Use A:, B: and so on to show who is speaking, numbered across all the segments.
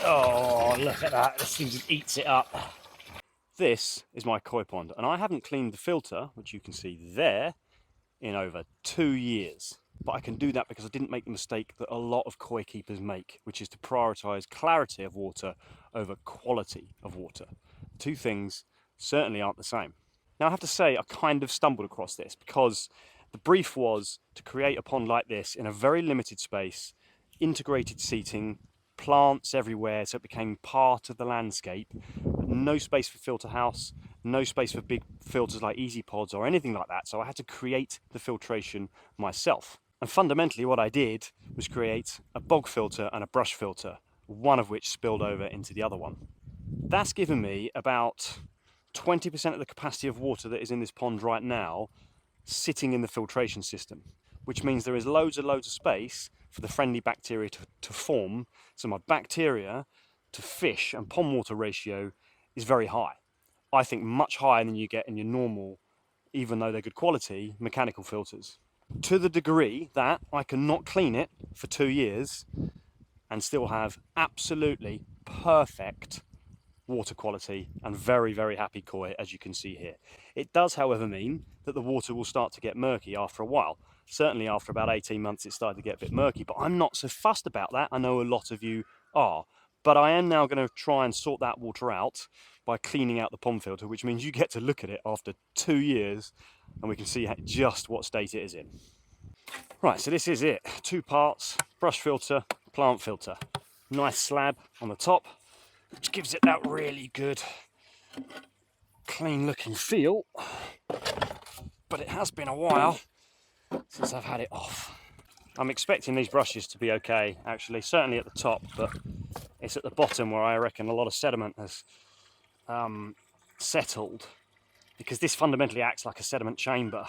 A: Oh, look at that. This thing just eats it up. This is my koi pond, and I haven't cleaned the filter, which you can see there, in over 2 years. But I can do that because I didn't make the mistake that a lot of koi keepers make, which is to prioritise clarity of water over quality of water. Two things certainly aren't the same. Now I have to say I kind of stumbled across this because the brief was to create a pond like this in a very limited space, integrated seating, plants everywhere, so it became part of the landscape. No space for filter house, no space for big filters like Easy Pods or anything like that. So I had to create the filtration myself. And fundamentally what I did was create a bog filter and a brush filter, one of which spilled over into the other one. That's given me about 20% of the capacity of water that is in this pond right now sitting in the filtration system, which means there is loads of space for the friendly bacteria to form. So my bacteria to fish and pond water ratio is very high. I think much higher than you get in your normal, even though they're good quality, mechanical filters. To the degree that I can not clean it for 2 years and still have absolutely perfect water quality and very happy koi, as you can see here. It does, however, mean that the water will start to get murky after a while. Certainly after about 18 months it started to get a bit murky, but I'm not so fussed about that. I know a lot of you are. But I am now going to try and sort that water out by cleaning out the pond filter, which means you get to look at it after 2 years and we can see just what state it is in. Right, so this is it. 2 parts, brush filter, plant filter. Nice slab on the top, which gives it that really good clean looking feel, but it has been a while since I've had it off. I'm expecting these brushes to be okay, actually, certainly at the top, but it's at the bottom where I reckon a lot of sediment has settled, because this fundamentally acts like a sediment chamber.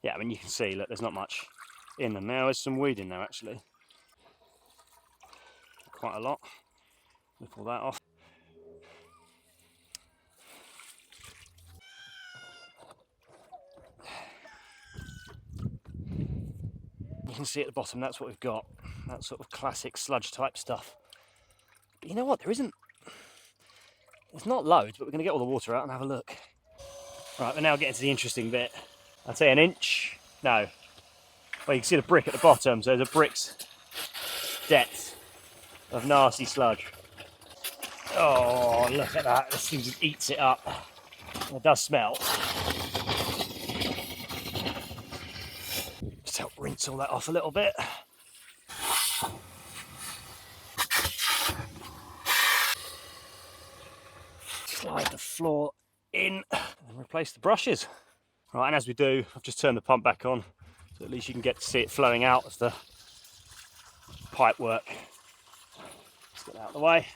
A: Yeah, I mean, you can see, look, there's not much in them. Now there's some weed in there, actually. Quite a lot. Let me pull that off. You can see at the bottom, that's what we've got. That sort of classic sludge type stuff. But you know what, there's not loads, but we're going to get all the water out and have a look. Right, we're now getting to the interesting bit. I'd say an inch, no. Well, you can see the brick at the bottom, so there's a brick's depth of nasty sludge. Oh, look at that, this thing just eats it up. It does smell. Just help rinse all that off a little bit. Slide the floor in and replace the brushes. Right, and as we do, I've just turned the pump back on, so at least you can get to see it flowing out of the pipe work. Let's get that out of the way.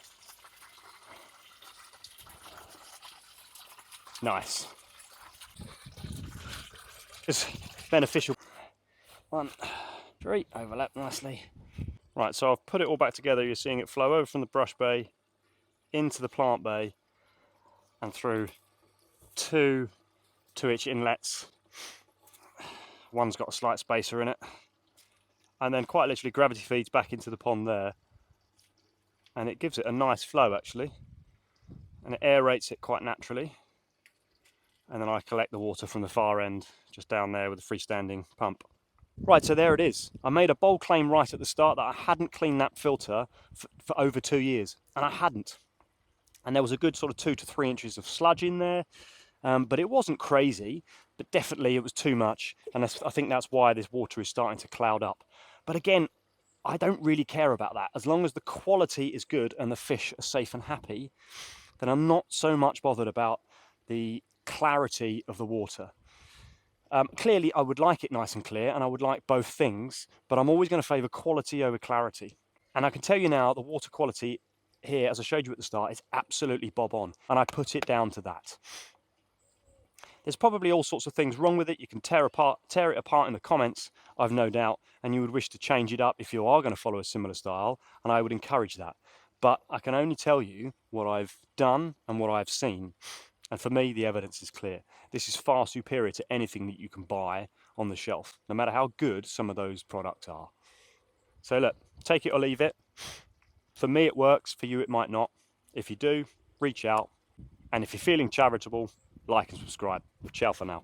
A: Nice. Just beneficial. 1, 3, overlap nicely. Right, so I've put it all back together. You're seeing it flow over from the brush bay into the plant bay and through 2 2-inch inlets. One's got a slight spacer in it. And then quite literally gravity feeds back into the pond there. And it gives it a nice flow, actually. And it aerates it quite naturally. And then I collect the water from the far end, just down there with a freestanding pump. Right, so there it is. I made a bold claim right at the start that I hadn't cleaned that filter for over 2 years, and I hadn't. And there was a good sort of 2 to 3 inches of sludge in there, but it wasn't crazy, but definitely it was too much, and I think that's why this water is starting to cloud up. But again, I don't really care about that. As long as the quality is good and the fish are safe and happy, then I'm not so much bothered about the clarity of the water. Clearly, I would like it nice and clear, and I would like both things, but I'm always going to favour quality over clarity. And I can tell you now, the water quality here, as I showed you at the start, is absolutely bob on, and I put it down to that. There's probably all sorts of things wrong with it. You can tear it apart in the comments, I've no doubt, and you would wish to change it up if you are going to follow a similar style, and I would encourage that. But I can only tell you what I've done and what I've seen. And for me, the evidence is clear. This is far superior to anything that you can buy on the shelf, no matter how good some of those products are. So look, take it or leave it. For me it works, for you it might not. If you do, reach out. And if you're feeling charitable, like and subscribe. Ciao for now.